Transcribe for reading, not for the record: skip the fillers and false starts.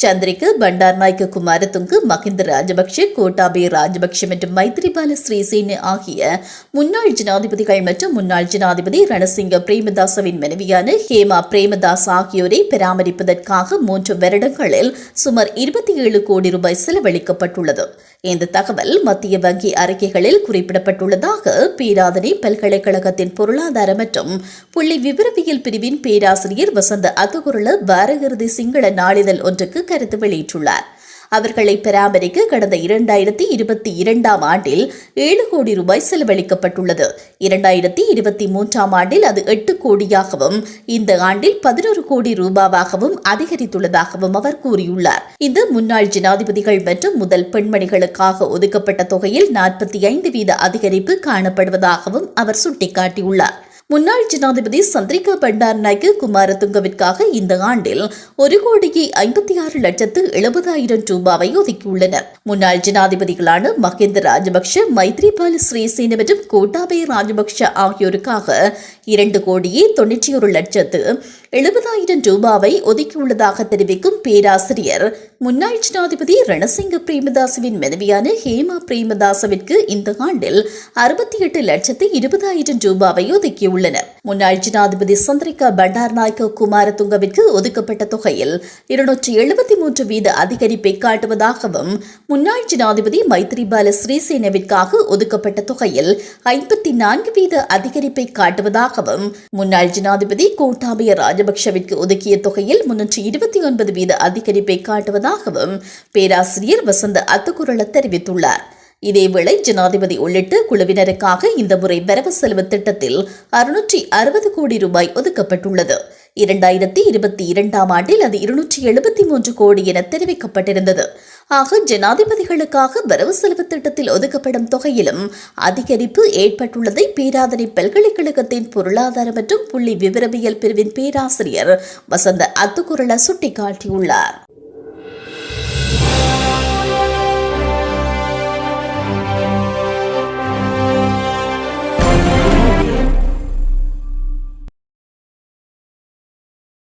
சந்திரிகா பண்டாரநாயக்க குமாரதுங்க, மஹிந்த ராஜபக்ஷ, கோட்டாபய ராஜபக்ஷ மற்றும் மைத்ரிபால சிறிசேன ஆகிய முன்னாள் ஜனாதிபதிகள் மற்றும் முன்னாள் ஜனாதிபதி ரணசிங்க பிரேமதாசவின் மனைவியான ஹேமா பிரேமதாஸ் ஆகியோரை பராமரிப்பதற்காக 3 வருடங்களில் சுமார் 27 கோடி ரூபாய் செலவழிக்கப்பட்டுள்ளது. இந்த தகவல் மத்திய வங்கி அறிக்கைகளில் குறிப்பிடப்பட்டுள்ளதாக பேராதனை பல்கலைக்கழகத்தின் பொருளாதார மற்றும் புள்ளி விவரவியல் பிரிவின் பேராசிரியர் வசந்த அத்துகுருள வார இறுதி சிங்கள நாளிதழ் ஒன்றுக்கு கருத்து வெளியிட்டுள்ளார். அவர்களை பராமரிக்க கடந்த 2022 ஆண்டில் 7 கோடி ரூபாய் செலவழிக்கப்பட்டுள்ளது. 2023 ஆண்டில் அது 8 கோடியாகவும் இந்த ஆண்டில் 11 கோடி ரூபாவாகவும் அதிகரித்துள்ளதாகவும் அவர் கூறியுள்ளார். இந்த முன்னாள் ஜனாதிபதிகள் மற்றும் முதல் பெண்மணிகளுக்காக ஒதுக்கப்பட்ட தொகையில் 45% அதிகரிப்பு காணப்படுவதாகவும் அவர் சுட்டிக்காட்டியுள்ளார். முன்னாள் ஜனாதிபதி சந்திரிகா பண்டாரநாயக்க குமாரதுங்கவிற்காக இந்த ஆண்டில் 1,56,70,000 ரூபாவை ஒதுக்கியுள்ளனர். முன்னாள் ஜனாதிபதிகளான மஹிந்த ராஜபக்ஷ, மைத்ரிபால சிறிசேன மற்றும் கோட்டாபய ராஜபக்ஷ ஆகியோருக்காக 2,91,70,000 ரூபாவை ஒதுக்கியுள்ளதாக தெரிவிக்கும் பேராசிரியர், முன்னாள் ஜனாதிபதி ரணசிங்க பிரேமதாசவின் மனைவியான ஹேமா பிரேமதாசவிற்கு இந்த ஆண்டில் 68,20,000 ரூபாவை ஒதுக்கியுள்ளனர். முன்னாள் ஜனாதிபதி சந்திரிகா பண்டாரநாயக்க குமாரதுங்கவிற்கு ஒதுக்கப்பட்ட தொகையில் 273% அதிகரிப்பை காட்டுவதாகவும், முன்னாள் ஜனாதிபதி மைத்ரிபால சிறிசேனவிற்காக ஒதுக்கப்பட்ட தொகையில் 54% அதிகரிப்பை காட்டுவதாகவும், முன்னாள் ஜனாதிபதி கோட்டாபய ராஜபக்ஷவிற்கு ஒதுக்கிய தொகையில் 329% அதிகரிப்பை காட்டுவதாகவும் பேராசிரியர் வசந்த அத்துகுருள தெரிவித்துள்ளார். இதேவேளை ஜனாதிபதி உள்ளிட்ட குழுவினருக்காக இந்த முறை வரவு செலவு திட்டத்தில் 660 கோடி ரூபாய் ஒதுக்கப்பட்டுள்ளது. 2022 ஆண்டில் அது 273 கோடி என தெரிவிக்கப்பட்டிருந்தது. ஆக ஜனாதிபதிகளுக்காக வரவு செலவு திட்டத்தில் ஒதுக்கப்படும் தொகையிலும் அதிகரிப்பு ஏற்பட்டுள்ளதை பேராதனை பல்கலைக்கழகத்தின் பொருளாதார மற்றும் புள்ளி விவரவியல் பிரிவின் பேராசிரியர் வசந்த அத்துகுருள சுட்டிக்காட்டியுள்ளார்.